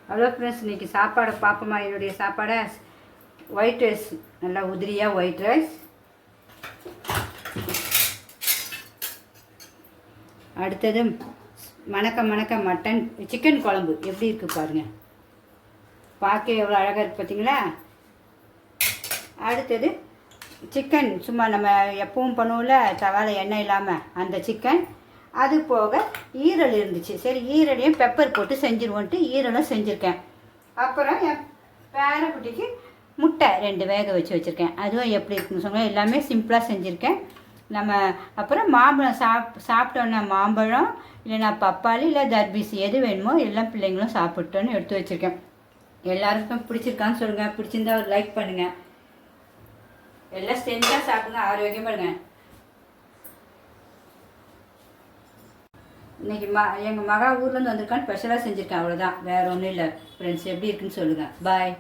Hello friends, இன்றைக்கி சாப்பாடை பார்ப்போமா? என்னுடைய சாப்பாடை ஒயிட் ரைஸ், நல்லா உதிரியாக ஒயிட் ரைஸ். அடுத்தது மணக்க மட்டன் சிக்கன் குழம்பு எப்படி இருக்குது பாருங்கள். பார்க்க எவ்வளோ அழகாக இருக்குது பார்த்தீங்களா? அடுத்தது சிக்கன், சும்மா நம்ம எப்பவும் பண்ணுவோம்ல தவால எண்ணெய் இல்லாமல் அந்த சிக்கன். அது போக ஈரல் இருந்துச்சு, சரி ஈரலையும் பெப்பர் போட்டு செஞ்சுருவோன்ட்டு ஈரலும் செஞ்சுருக்கேன். அப்புறம் என் பேரக்குட்டிக்கு முட்டை 2 வேக வச்சுருக்கேன். அதுவும் எப்படி இருக்குன்னு சொன்னால் எல்லாமே சிம்பிளாக செஞ்சுருக்கேன். நம்ம அப்புறம் மாம்பழம் சாப்பிட்டோன்னா மாம்பழம் இல்லைன்னா பப்பாளி இல்லை தர்பீசி எது வேணுமோ எல்லாம் பிள்ளைங்களும் சாப்பிட்டோன்னு எடுத்து வச்சுருக்கேன். எல்லாருக்கும் பிடிச்சிருக்கான்னு சொல்லுங்கள். பிடிச்சிருந்தா ஒரு லைக் பண்ணுங்கள். எல்லாம் ஸ்ட்ரென்த்தாக சாப்பிடுங்க, ஆரோக்கியமாக இருங்க. இன்றைக்கி எங்கள் மகா ஊர்லேருந்து வந்திருக்கான்னு ஸ்பெஷலாக செஞ்சுருக்கேன், அவ்வளோதான், வேறு ஒன்றும் இல்லை. ஃப்ரெண்ட்ஸ் எப்படி இருக்குன்னு சொல்லுங்கள். பாய்.